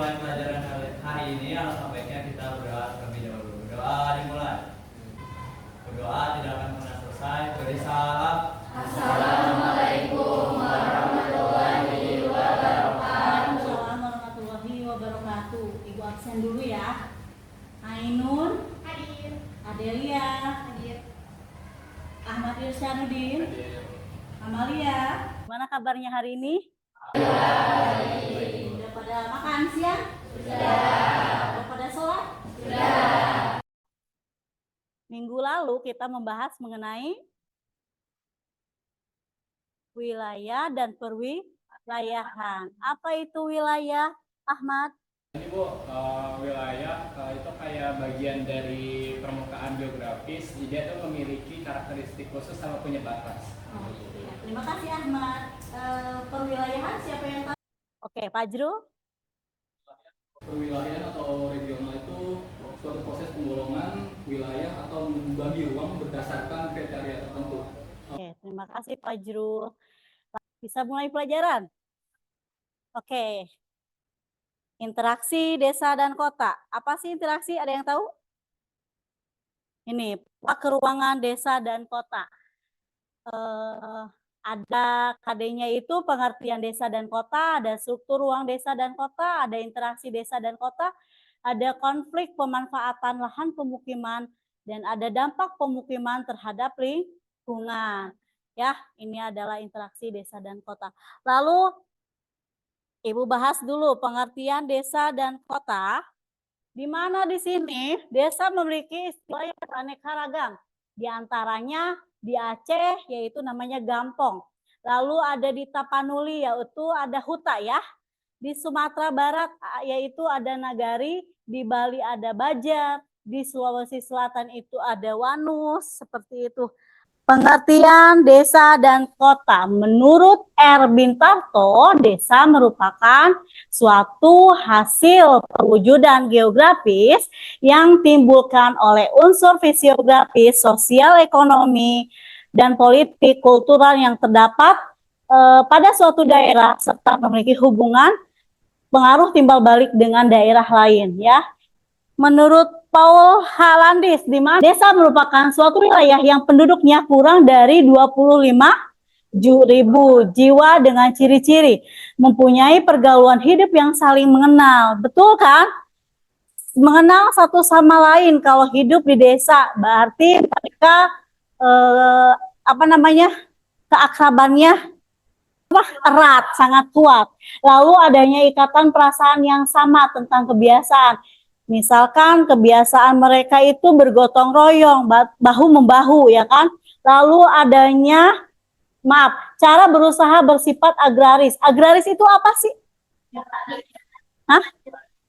memulai pelajaran hari ini, alangkah baiknya kita berdoa terlebih dahulu. Doa dimulai. Berdoa tidak akan pernah selesai. Beri salam. Assalamualaikum warahmatullahi wabarakatuh. Warahmatullahi wabarakatuh. Ibu absen dulu ya. Ainun Hadir. Adelia Hadir. Ahmad Irsyadudin Amalia. Gimana kabarnya hari ini? Sudah pada makan siang? Sudah pada sholat? Sudah. Minggu lalu kita membahas mengenai wilayah dan perwilayahan. Apa itu wilayah, Ahmad? Ini Bu, wilayah itu kayak bagian dari permukaan geografis, dia tuh memiliki karakteristik khusus sama punya batas. Oh, ya. Terima kasih Ahmad. Perwilayahan siapa yang tahu? Oke, Fajrul. Perwilayahan atau regional itu suatu proses penggolongan wilayah atau membagi ruang berdasarkan kriteria tertentu. Oke, terima kasih Fajrul. Bisa mulai pelajaran? Oke. Interaksi desa dan kota. Apa sih interaksi? Ada yang tahu? Ini, keruangan desa dan kota. Ada KD-nya itu pengertian desa dan kota, ada struktur ruang desa dan kota, ada interaksi desa dan kota, ada konflik pemanfaatan lahan pemukiman, dan ada dampak pemukiman terhadap lingkungan. Ya, ini adalah interaksi desa dan kota. Lalu Ibu bahas dulu pengertian desa dan kota. Di mana di sini desa memiliki istilah yang beraneka ragam. Di antaranya di Aceh yaitu namanya gampong. Lalu ada di Tapanuli yaitu ada huta ya. Di Sumatera Barat yaitu ada nagari, di Bali ada bajar, di Sulawesi Selatan itu ada wanus, seperti itu. Pengertian desa dan kota. Menurut Erwin Tarto, desa merupakan suatu hasil perwujudan geografis yang timbulkan oleh unsur fisiografis, sosial, ekonomi, dan politik kultural yang terdapat pada suatu daerah serta memiliki hubungan pengaruh timbal balik dengan daerah lain ya. Menurut Paul Halandis, di mana desa merupakan suatu wilayah yang penduduknya kurang dari 25.000 jiwa dengan ciri-ciri mempunyai pergaulan hidup yang saling mengenal. Betul kan? Mengenal satu sama lain kalau hidup di desa, berarti mereka keakrabannya erat, sangat kuat. Lalu adanya ikatan perasaan yang sama tentang kebiasaan. Misalkan kebiasaan mereka itu bergotong royong, bahu-membahu ya kan. Lalu adanya, cara berusaha bersifat agraris. Agraris itu apa sih? Hah?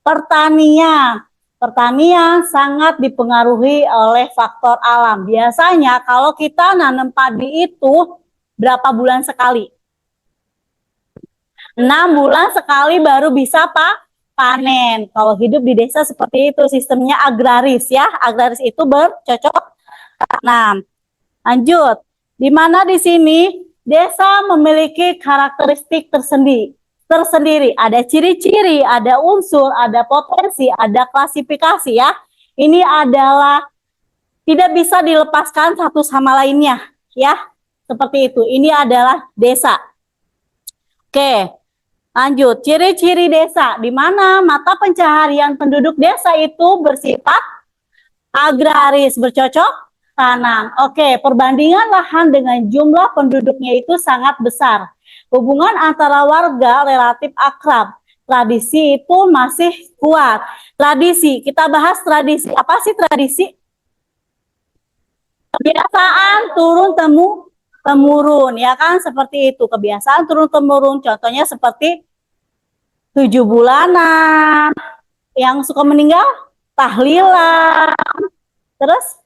Pertanian. Pertanian sangat dipengaruhi oleh faktor alam. Biasanya kalau kita nanam padi itu berapa bulan sekali? 6 bulan sekali baru bisa panen. Kalau hidup di desa seperti itu, sistemnya agraris ya. Agraris itu bercocok tanam. Lanjut. Di mana di sini desa memiliki karakteristik tersendiri. Ada ciri-ciri, ada unsur, ada potensi, ada klasifikasi ya. Ini adalah tidak bisa dilepaskan satu sama lainnya ya. Seperti itu. Ini adalah desa. Oke. Lanjut, ciri-ciri desa, di mana mata pencaharian penduduk desa itu bersifat agraris, bercocok tanam. Oke, perbandingan lahan dengan jumlah penduduknya itu sangat besar. Hubungan antara warga relatif akrab. Tradisi itu masih kuat. Tradisi, kita bahas tradisi. Apa sih tradisi? Kebiasaan turun-temurun, ya kan, seperti itu. Kebiasaan turun-temurun, contohnya seperti 7 bulanan, yang suka meninggal, tahlilan, terus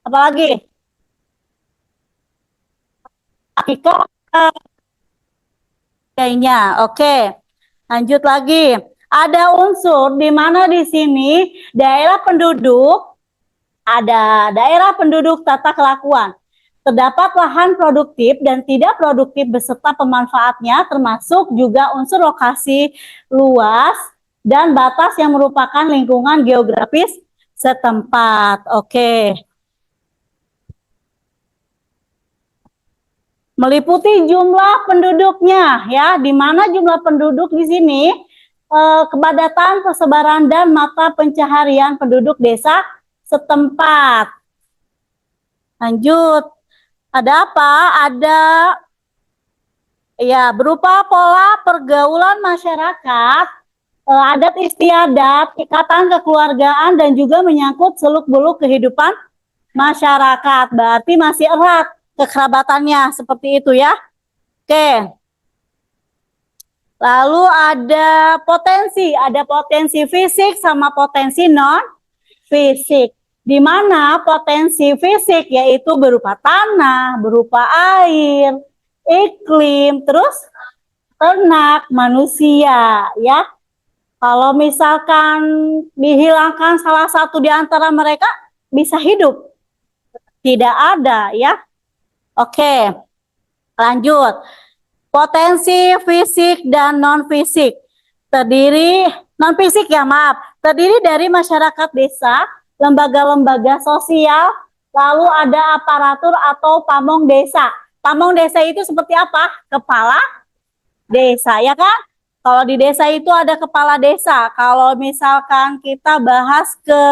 apa lagi? Akikah, kayaknya. Oke, lanjut lagi. Ada unsur di mana di sini ada daerah penduduk tata kelakuan. Terdapat lahan produktif dan tidak produktif beserta pemanfaatnya, termasuk juga unsur lokasi luas dan batas yang merupakan lingkungan geografis setempat. Oke. Meliputi jumlah penduduknya ya, di mana jumlah penduduk di sini kepadatan, persebaran dan mata pencaharian penduduk desa setempat. Lanjut. Ada apa? Ada ya, berupa pola pergaulan masyarakat, adat istiadat, ikatan kekeluargaan dan juga menyangkut seluk-beluk kehidupan masyarakat. Berarti masih erat kekerabatannya seperti itu ya. Oke. Lalu ada potensi fisik sama potensi non fisik. Di mana potensi fisik yaitu berupa tanah, berupa air, iklim, terus ternak, manusia ya. Kalau misalkan dihilangkan salah satu di antara mereka bisa hidup. Tidak ada ya. Oke, lanjut. Potensi fisik dan non-fisik. Non-fisik ya maaf, terdiri dari masyarakat desa, lembaga-lembaga sosial, lalu ada aparatur atau pamong desa. Pamong desa itu seperti apa? Kepala desa, ya kan? Kalau di desa itu ada kepala desa. Kalau misalkan kita bahas ke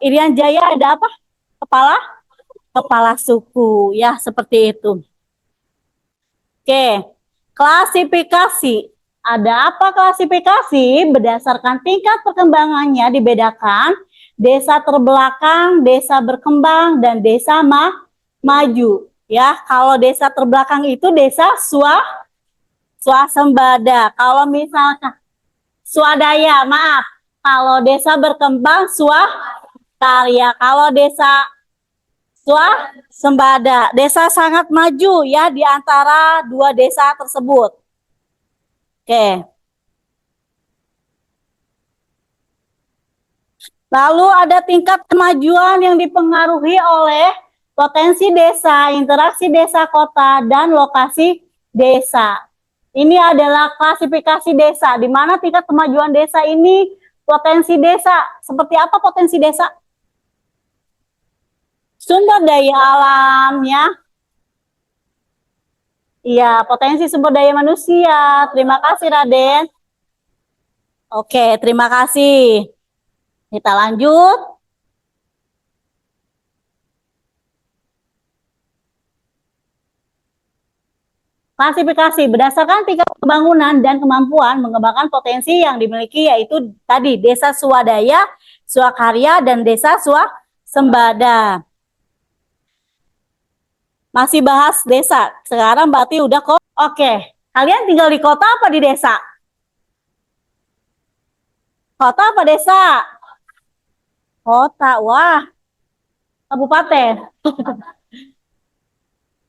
Irian Jaya ada apa? Kepala suku, ya seperti itu. Oke, klasifikasi. Ada apa klasifikasi? Berdasarkan tingkat perkembangannya dibedakan desa terbelakang, desa berkembang, dan desa maju. Ya, kalau desa terbelakang itu desa swasembada. Kalau misalkan swadaya, maaf. Kalau desa berkembang swakarya. Kalau desa swasembada, desa sangat maju ya di antara dua desa tersebut. Oke. Lalu ada tingkat kemajuan yang dipengaruhi oleh potensi desa, interaksi desa kota, dan lokasi desa. Ini adalah klasifikasi desa, di mana tingkat kemajuan desa ini potensi desa. Seperti apa potensi desa? Sumber daya alam ya. Iya, potensi sumber daya manusia. Terima kasih Raden. Oke, terima kasih. Kita lanjut. Klasifikasi berdasarkan tingkat pembangunan dan kemampuan mengembangkan potensi yang dimiliki yaitu tadi desa swadaya, swakarya, dan desa swasembada. Masih bahas desa. Sekarang berarti udah kok. Oke, kalian tinggal di kota apa di desa? Kota apa desa? Kota, wah. Kabupaten.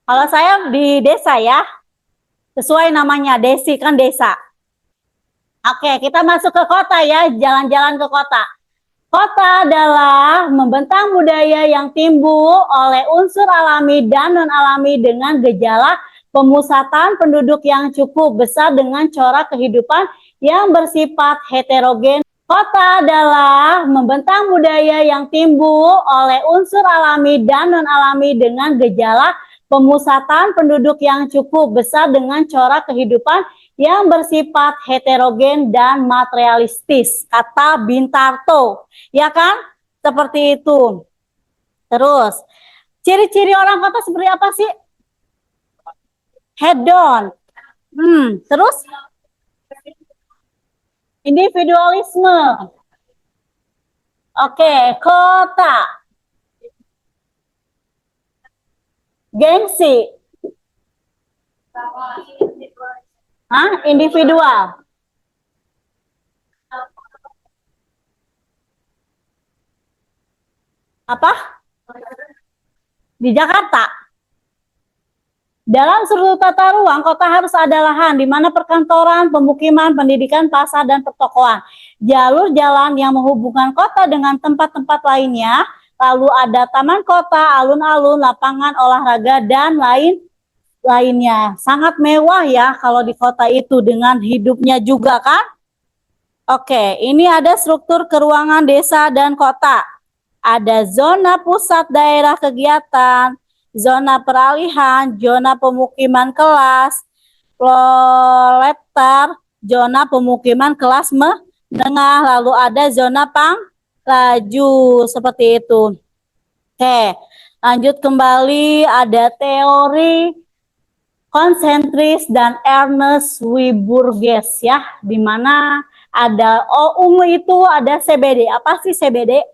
Kalau saya di desa ya. Sesuai namanya, desi kan desa. Oke, kita masuk ke kota ya, jalan-jalan ke kota. Kota adalah membentang budaya yang timbul oleh unsur alami dan non-alami dengan gejala pemusatan penduduk yang cukup besar dengan corak kehidupan yang bersifat heterogen. Kota adalah membentang budaya yang timbul oleh unsur alami dan non-alami dengan gejala pemusatan penduduk yang cukup besar dengan corak kehidupan yang bersifat heterogen dan materialistis. Kata Bintarto, ya kan? Seperti itu. Terus, ciri-ciri orang kota seperti apa sih? Hedon. Terus? Individualisme. Oke, kota. Gengsi. Individual. Apa? Di Jakarta. Dalam seluruh tata ruang, kota harus ada lahan, di mana perkantoran, pemukiman, pendidikan, pasar, dan pertokoan. Jalur jalan yang menghubungkan kota dengan tempat-tempat lainnya, lalu ada taman kota, alun-alun, lapangan olahraga, dan lainnya. Sangat mewah ya kalau di kota itu dengan hidupnya juga kan. Oke, ini ada struktur keuangan desa dan kota. Ada zona pusat daerah kegiatan, zona peralihan, zona pemukiman kelas, proletar, zona pemukiman kelas menengah, lalu ada zona pangraju, seperti itu. Oke, lanjut kembali, ada teori konsentris dan Ernest Wieburges ya, di mana ada ungu itu ada CBD. Apa sih CBD?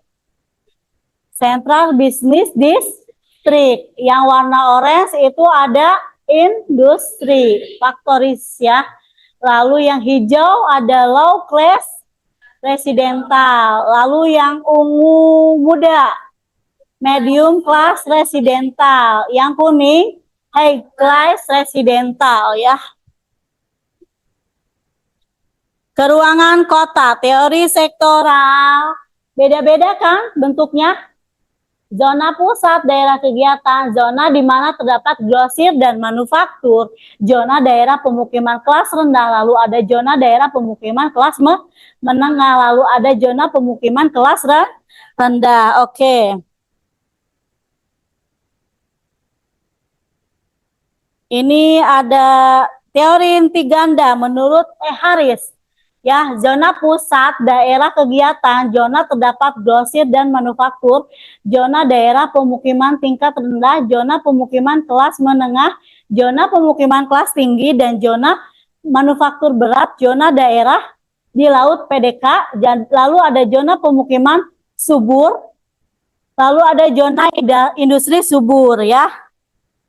Central Business District. Yang warna orange itu ada industri, factories ya. Lalu yang hijau ada low class residential. Lalu yang ungu muda medium class residential. Yang kuning high class residential ya. Keruangan kota, teori sektoral. Beda-beda kan bentuknya? Zona pusat daerah kegiatan, zona di mana terdapat grosir dan manufaktur, zona daerah pemukiman kelas rendah, lalu ada zona daerah pemukiman kelas menengah, lalu ada zona pemukiman kelas rendah. Oke. Ini ada teori inti ganda menurut Harris. Ya, zona pusat daerah kegiatan, zona terdapat grosir dan manufaktur, zona daerah pemukiman tingkat rendah, zona pemukiman kelas menengah, zona pemukiman kelas tinggi, dan zona manufaktur berat, zona daerah di laut PDK, dan lalu ada zona pemukiman subur, lalu ada zona industri subur ya.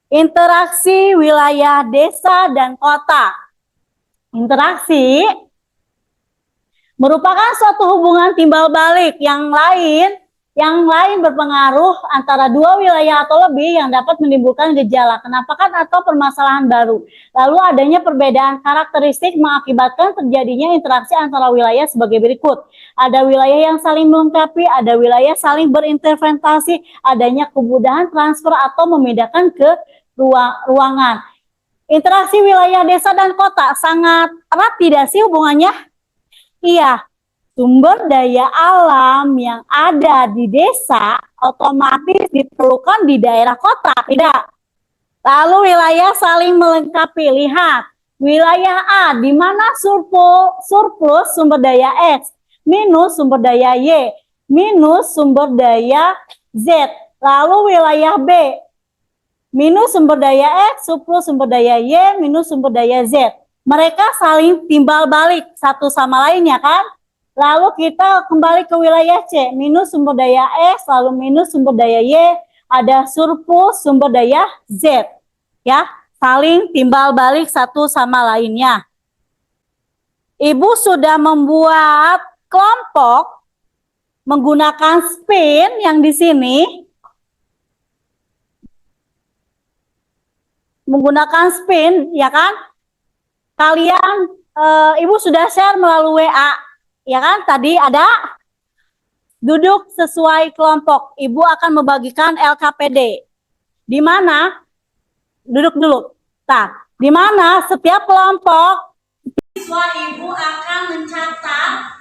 Interaksi wilayah desa dan kota. Interaksi merupakan suatu hubungan timbal balik yang lain berpengaruh antara dua wilayah atau lebih yang dapat menimbulkan gejala, kenampakan atau permasalahan baru. Lalu adanya perbedaan karakteristik mengakibatkan terjadinya interaksi antara wilayah sebagai berikut. Ada wilayah yang saling melengkapi, ada wilayah saling berinterventasi, adanya kemudahan transfer atau memindahkan ke ruangan. Interaksi wilayah desa dan kota sangat erat tidak sih hubungannya? Iya, sumber daya alam yang ada di desa otomatis diperlukan di daerah kota, tidak? Lalu wilayah saling melengkapi. Lihat, wilayah A di mana surplus sumber daya X minus sumber daya Y minus sumber daya Z. Lalu wilayah B minus sumber daya X surplus sumber daya Y minus sumber daya Z. Mereka saling timbal balik satu sama lainnya kan? Lalu kita kembali ke wilayah C, minus sumber daya X, lalu minus sumber daya Y, ada surplus sumber daya Z. Ya, saling timbal balik satu sama lainnya. Ibu sudah membuat kelompok menggunakan spin yang di sini. Menggunakan spin, ya kan? Kalian, Ibu sudah share melalui WA, ya kan? Tadi ada duduk sesuai kelompok. Ibu akan membagikan LKPD. Di mana? Duduk dulu. Nah, di mana setiap kelompok siswa Ibu akan mencatat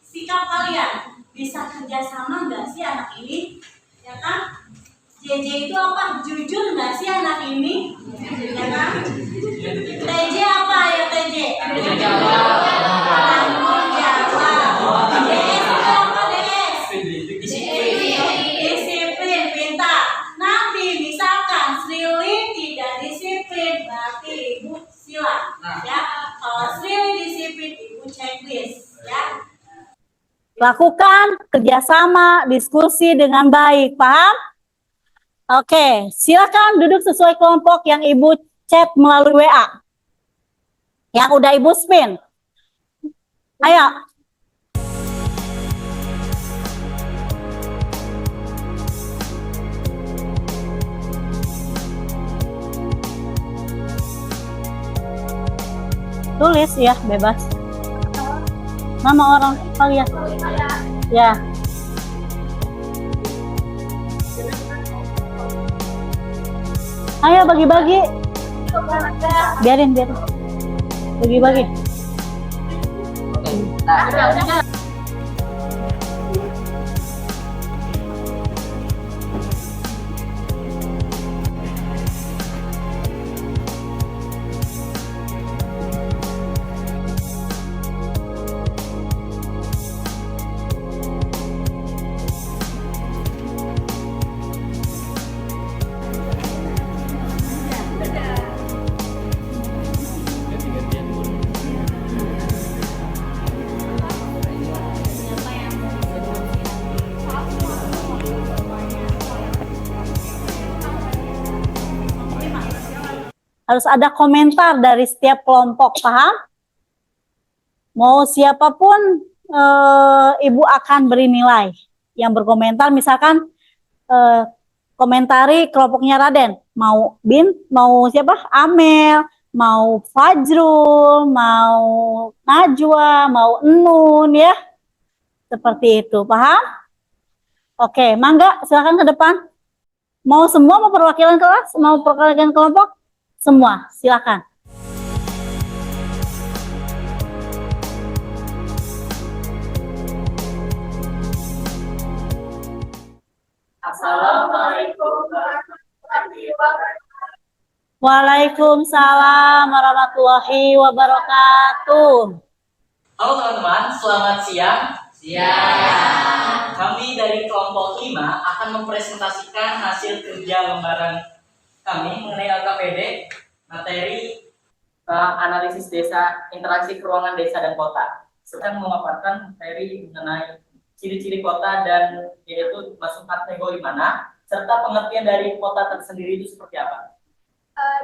sikap kalian. Bisa kerjasama nggak sih anak ini? Ya kan? JJ itu apa? Jujur nggak sih anak ini? Ya kan? TJ apa ya TJ? Tanggung jawab. DS itu apa DS? Disiplin, pintar. Nanti misalkan Srili tidak disiplin, berarti Ibu silang. Ya, kalau Srili disiplin, Ibu checklist. Ya. Lakukan kerjasama, diskusi dengan baik, paham? Oke, silakan duduk sesuai kelompok yang Ibu chat melalui WA. Yang udah Ibu spin. Ayo. Tulis ya, bebas. Nama orang kalian. Ya. Ayo bagi-bagi. Biarin. Bagi-bagi. Harus ada komentar dari setiap kelompok, paham? Mau siapapun Ibu akan beri nilai. Yang berkomentar misalkan komentari kelompoknya Raden, mau Bin, mau siapa? Amel, mau Fajrul, mau Najwa, mau Nun ya. Seperti itu, paham? Oke, Mangga silakan ke depan. Mau semua, mau perwakilan kelas, mau perwakilan kelompok? Semua, silakan. Assalamualaikum warahmatullahi wabarakatuh. Waalaikumsalam warahmatullahi wabarakatuh. Halo teman-teman, selamat siang. Siang. Kami dari kelompok 5 akan mempresentasikan hasil kerja lembaran kami mengenai LKPD, materi analisis desa, interaksi keuangan desa dan kota. Serta memaparkan materi mengenai ciri-ciri kota dan yaitu masuk kategori mana, serta pengertian dari kota tersendiri itu seperti apa.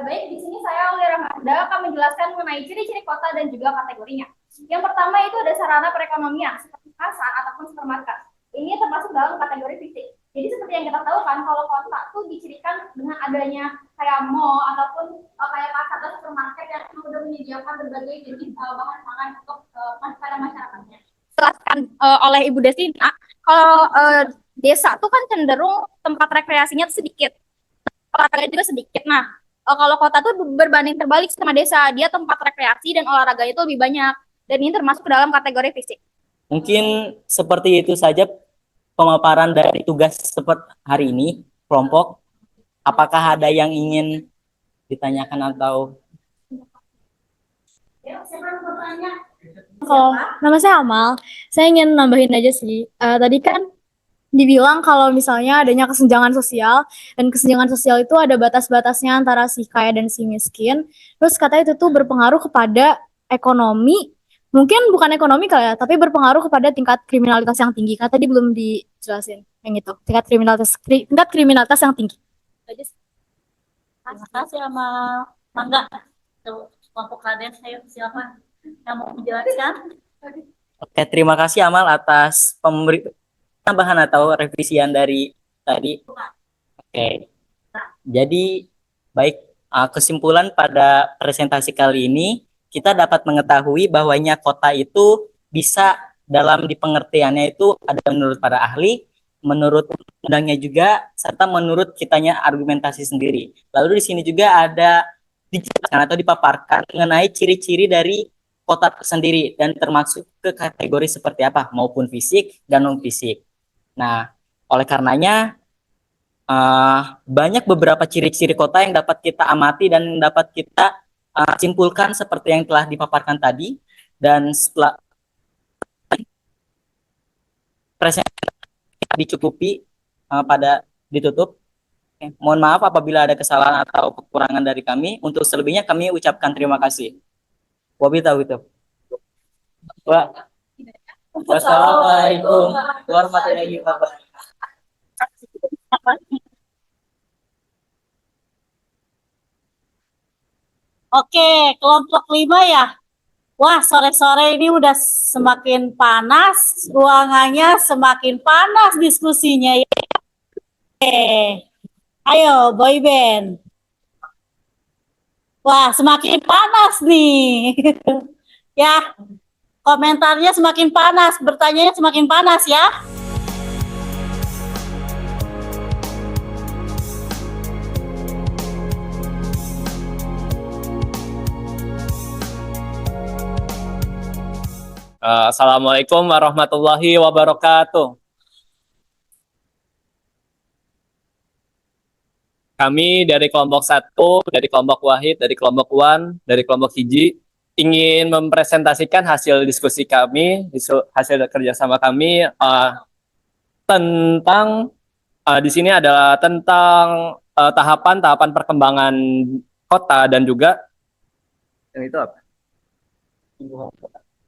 Baik, di sini saya Aulia Rahmanda akan menjelaskan mengenai ciri-ciri kota dan juga kategorinya. Yang pertama itu ada sarana perekonomian seperti pasar ataupun supermarket. Ini termasuk dalam kategori fisik. Jadi seperti yang kita tahu kan, kalau kota itu dicirikan dengan adanya kayak mall ataupun kayak pasar atau supermarket yang sudah menyediakan berbagai jenis bahan pangan untuk pada masyarakatnya. Jelaskan oleh Ibu Destina, kalau desa itu kan cenderung tempat rekreasinya sedikit, olahraga juga sedikit. Nah, kalau kota tuh berbanding terbalik sama desa, dia tempat rekreasi dan olahraga itu lebih banyak, dan ini termasuk ke dalam kategori fisik. Mungkin seperti itu saja pemaparan dari tugas seperti hari ini, kelompok. Apakah ada yang ingin ditanyakan atau? Kalau nama saya Amal, saya ingin nambahin aja sih. Tadi kan dibilang kalau misalnya adanya kesenjangan sosial, dan kesenjangan sosial itu ada batas-batasnya antara si kaya dan si miskin. Terus katanya itu tuh berpengaruh kepada ekonomi, mungkin bukan ekonomi kali ya, tapi berpengaruh kepada tingkat kriminalitas yang tinggi. Kan tadi belum dijelasin yang itu, tingkat kriminalitas yang tinggi. Terima kasih sama Mangga. Kelompok Raden, saya silakan yang mau menjelaskan. Oke, terima kasih Amal atas tambahan atau revisian dari tadi. Oke, jadi baik, kesimpulan pada presentasi kali ini kita dapat mengetahui bahwanya kota itu bisa dalam dipengertiannya itu ada menurut para ahli, menurut undangnya juga, serta menurut kitanya argumentasi sendiri. Lalu di sini juga ada dijelaskan atau dipaparkan mengenai ciri-ciri dari kota tersendiri dan termasuk ke kategori seperti apa, maupun fisik dan non fisik. Nah, oleh karenanya banyak beberapa ciri-ciri kota yang dapat kita amati dan dapat kita simpulkan seperti yang telah dipaparkan tadi. Dan setelah presentasi dicukupi pada ditutup. Mohon maaf apabila ada kesalahan atau kekurangan dari kami. Untuk selebihnya kami ucapkan terima kasih. Wabillahi Wassalamualaikum warahmatullahi wabarakatuh. Oke, kelompok 5 ya. Wah, sore-sore ini udah semakin panas, ruangannya semakin panas diskusinya ya. Oke. Ayo, boy band. Wah, semakin panas nih. Ya, komentarnya semakin panas, bertanyanya semakin panas ya. Assalamualaikum warahmatullahi wabarakatuh. Kami dari kelompok 1, dari kelompok Wahid, dari kelompok Wan, dari kelompok Hiji ingin mempresentasikan hasil diskusi kami, hasil kerjasama kami tentang di sini adalah tentang tahapan-tahapan perkembangan kota dan juga yang itu apa?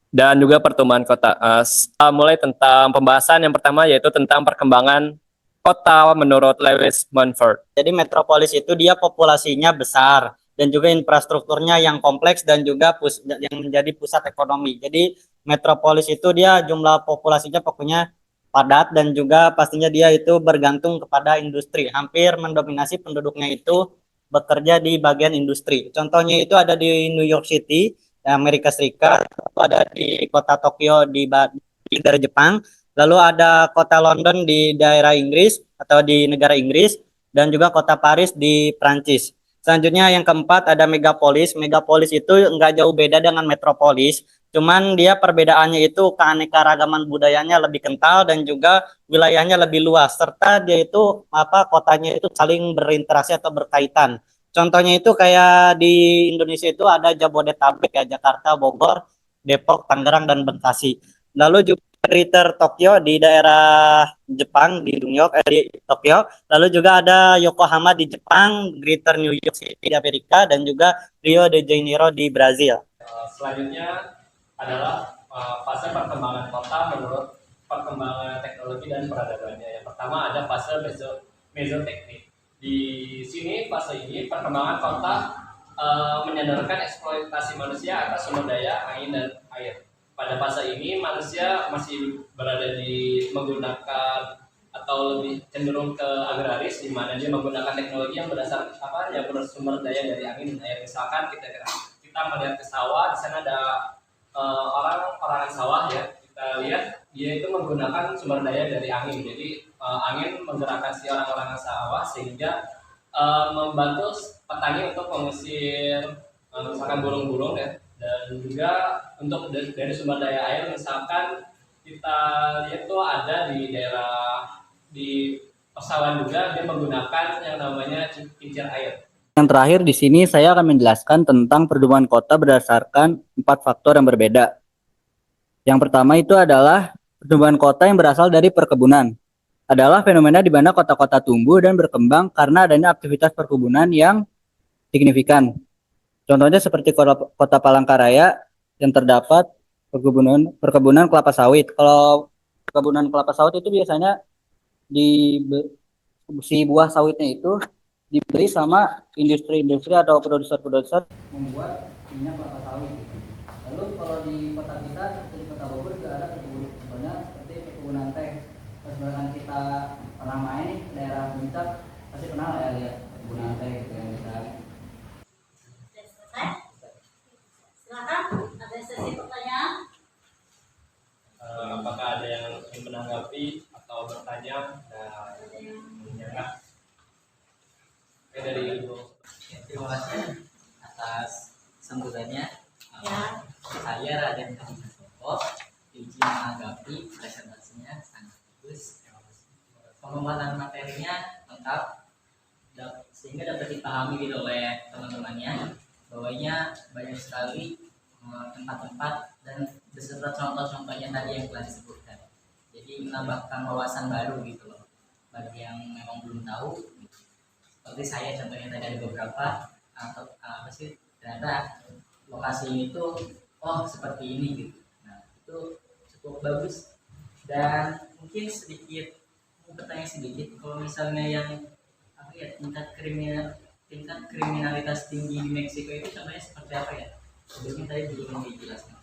Dan juga pertumbuhan kota. Mulai tentang pembahasan yang pertama yaitu tentang perkembangan kota menurut Lewis Mumford. Jadi metropolis itu dia populasinya besar dan juga infrastrukturnya yang kompleks dan juga yang menjadi pusat ekonomi. Jadi metropolis itu dia jumlah populasinya pokoknya padat dan juga pastinya dia itu bergantung kepada industri. Hampir mendominasi penduduknya itu bekerja di bagian industri. Contohnya itu ada di New York City, Amerika Serikat, ada di kota Tokyo di negara Jepang, lalu ada kota London di daerah Inggris atau di negara Inggris, dan juga kota Paris di Prancis. Selanjutnya yang keempat ada megapolis. Megapolis itu nggak jauh beda dengan metropolis, cuman dia perbedaannya itu keanekaragaman budayanya lebih kental dan juga wilayahnya lebih luas, serta dia itu kotanya itu saling berinteraksi atau berkaitan. Contohnya itu kayak di Indonesia itu ada Jabodetabek ya, Jakarta, Bogor, Depok, Tangerang, dan Bekasi. Lalu juga Greater Tokyo di daerah Jepang di New York di Tokyo, lalu juga ada Yokohama di Jepang, Greater New York City di Amerika, dan juga Rio de Janeiro di Brazil. Selanjutnya adalah fase perkembangan kota menurut perkembangan teknologi dan peradabannya. Yang pertama ada fase mesoteknik. Di sini fase ini perkembangan kota menyandarkan eksploitasi manusia atas sumber daya angin dan air. Pada fase ini manusia masih berada di menggunakan atau lebih cenderung ke agraris, di mana dia menggunakan teknologi yang berdasar yang bersumber daya dari angin dan air. Misalkan kita melihat ke sawah, di sana ada orang sawah ya, kita lihat dia itu menggunakan sumber daya dari angin. Jadi angin menggerakkan si orang-orang sawah sehingga membantu petani untuk mengusir misalkan burung-burung ya. Dan juga untuk dari sumber daya air, misalkan kita lihat tuh ada di daerah di persawahan juga dia menggunakan yang namanya kincir air. Yang terakhir di sini saya akan menjelaskan tentang pertumbuhan kota berdasarkan 4 faktor yang berbeda. Yang pertama itu adalah pertumbuhan kota yang berasal dari perkebunan. Adalah fenomena di mana kota-kota tumbuh dan berkembang karena adanya aktivitas perkebunan yang signifikan. Contohnya seperti kota Palangkaraya yang terdapat perkebunan kelapa sawit. Kalau perkebunan kelapa sawit itu biasanya si buah sawitnya itu dibeli sama industri-industri atau produser-produser membuat minyak kelapa sawit. Lalu kalau di kota kita seperti di kota Bogor juga ada perkebunan seperti perkebunan teh. Misalkan kita pernah main di daerah Puncak, pasti pernah ya lihat perkebunan teh gitu yang kita. Silakan, ada sesi pertanyaan. Apakah ada yang ingin menanggapi atau bertanya? Menanyakan. Dari Ibu. Terima kasih atas sambutannya. Ya. Saya Raden Hadisopo, izin menanggapi presentasinya sangat bagus. Pemaparan materinya lengkap sehingga dapat dipahami gitu oleh teman-temannya. Bahwanya banyak sekali tempat-tempat dan beserta contoh-contohnya tadi yang telah disebutkan. Jadi menambahkan wawasan baru gitu loh bagi yang memang belum tahu. Seperti saya contohnya tadi ada beberapa atau ternyata lokasi ini tuh seperti ini gitu. Nah itu cukup bagus. Dan mungkin mau bertanya sedikit, kalau misalnya yang tingkat kriminalitas tinggi di Meksiko itu contohnya seperti apa ya? Sebelumnya tadi belum dijelaskan.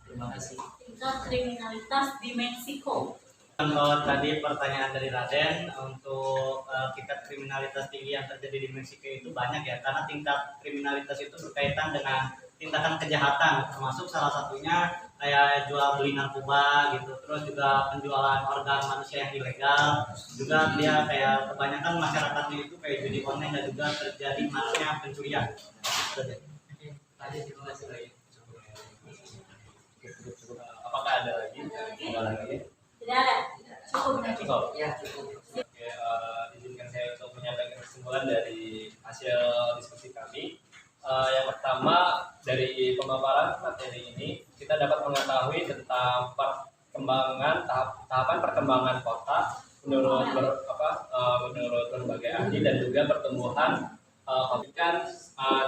Terima kasih. Tingkat kriminalitas di Meksiko. Kalau tadi pertanyaan dari Raden untuk tingkat kriminalitas tinggi yang terjadi di Meksiko itu banyak ya, karena tingkat kriminalitas itu berkaitan dengan tindakan kejahatan, termasuk salah satunya kayak jual beli narkoba gitu, terus juga penjualan organ manusia yang ilegal, juga dia kayak kebanyakan masyarakatnya itu kayak judi online dan juga terjadi masnya pencurian. Apakah Ada lagi? Tidak ada. Cukup. Cukup. Ya, cukup. Oke, izinkan saya untuk menyampaikan kesimpulan dari hasil diskusi kami. Yang pertama, dari pemaparan materi ini kita dapat mengetahui tentang tahapan perkembangan kota menurut menurut berbagai ahli dan juga pertumbuhan kan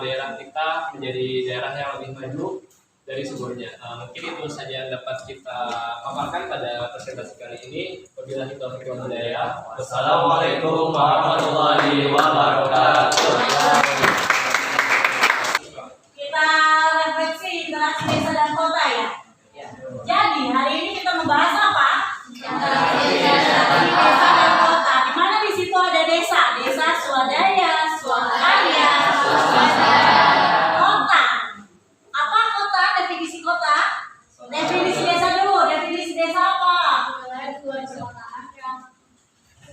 daerah kita menjadi daerah yang lebih maju dari sebelumnya. Mungkin itu saja yang dapat kita paparkan pada presentasi kali ini. Wabillahi taufiq wal hidayah. Wassalamualaikum warahmatullahi wabarakatuh. Kita refleksi interaksi desa dan kota ya. Jadi hari ini kita membahas apa? Desa dan kota. Di mana di situ ada desa, desa swadaya, swadaya, kota. Apa kota? Definisi kota? Definisi desa dulu. Definisi desa apa?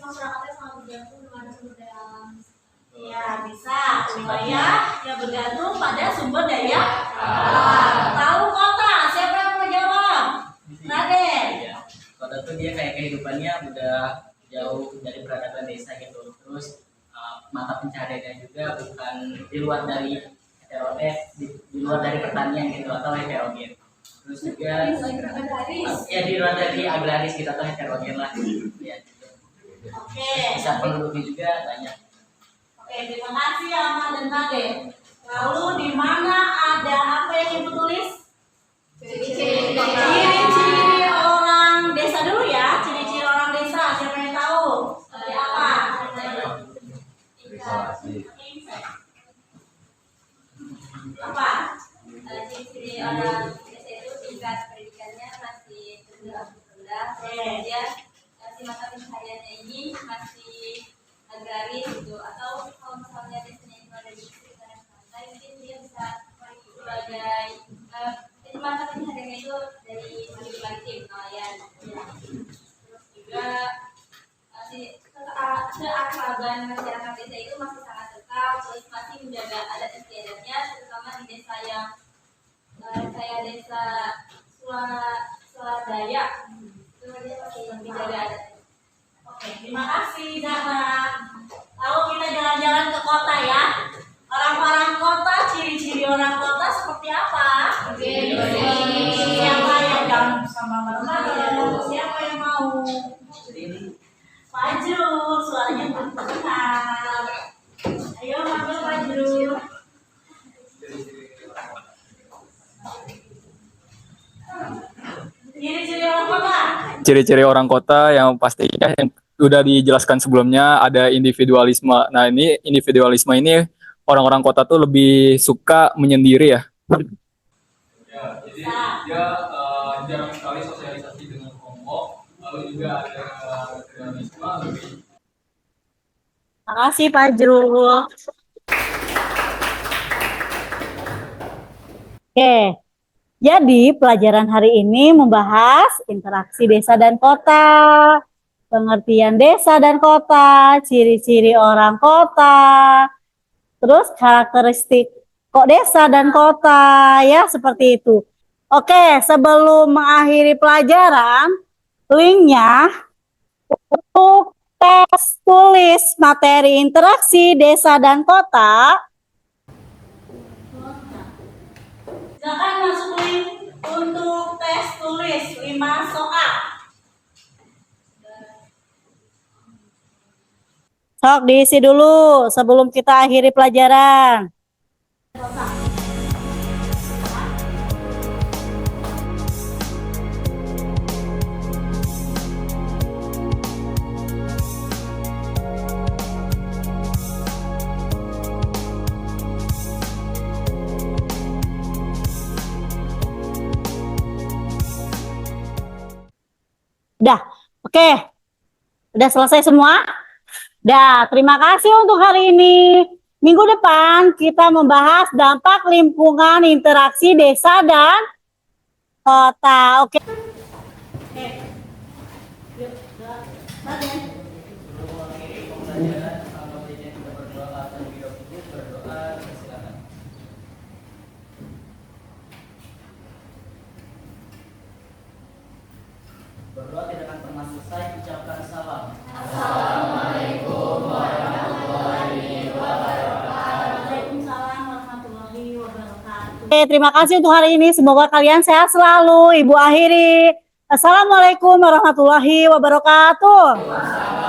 Masyarakatnya sangat bergantung dengan sumber daya alam. Ya bisa wilayah yang bergantung pada sumber daya alam. Tahu kota? Siapa yang mau jawab? Raden. Kota tuh dia kayak kehidupannya udah jauh dari peradaban desa gitu. Terus mata pencahariannya juga bukan di luar dari di luar dari pertanian gitu atau heterogen. Terus juga ya di luar dari agraris gitu atau heterogen lah. Ya, gitu. Oke. Bisa penduduknya juga banyak. Oke, terima kasih Amal dan Raden. Lalu di mana ada apa yang ibu tulis? Ciri-ciri orang desa dulu ya. Ciri-ciri orang desa. Siapa yang tahu? Seperti apa? Apa? Ciri-ciri orang desa itu tingkat pendidikannya masih rendah, kemudian si mata pencahariannya ini masih agraris gitu, atau kalau misalnya desanya itu ada di sekitar pantai, mungkin dia bisa sebagai itu mata pencahariannya itu dari segi maritim nelayan. Terus juga keakraban masyarakat desa itu masih sangat kental, terus masih menjaga adat istiadatnya, terutama di desa yang kayak desa swadaya itu dia masih menjaga adat. Oke, terima kasih Zahra. Lalu kita jalan-jalan ke kota ya. Orang-orang kota, ciri-ciri orang kota seperti apa? Siapa yang gabung sama bareng-bareng? Siapa yang mau? Fajrul, suaranya belum terdengar. Ayo manggil Fajrul. Ciri-ciri orang kota. Ciri-ciri orang kota yang pastinya yang sudah dijelaskan sebelumnya ada individualisme. Nah, ini individualisme ini orang-orang kota tuh lebih suka menyendiri ya. Ya, jadi dia jarang sekali sosialisasi dengan kelompok. Lalu juga ada materialisme lebih. Terima kasih Fajrul. Oke. Jadi pelajaran hari ini membahas interaksi desa dan kota, pengertian desa dan kota, ciri-ciri orang kota, terus karakteristik kok desa dan kota, ya seperti itu. Oke, sebelum mengakhiri pelajaran, linknya untuk tes tulis materi interaksi desa dan kota. Silakan masuk link untuk tes tulis 5 soal. Sok diisi dulu sebelum kita akhiri pelajaran. Udah, oke. Udah selesai semua? Udah, terima kasih untuk hari ini. Minggu depan kita membahas dampak lingkungan interaksi desa dan kota. Oke. Oke. Yuk, Raden. Berdoa tidak akan pernah selesai. Ucapkan salam. Waalaikumsalam warahmatullahi wabarakatuh. Oke, terima kasih untuk hari ini. Semoga kalian sehat selalu. Ibu akhiri. Assalamualaikum warahmatullahi wabarakatuh.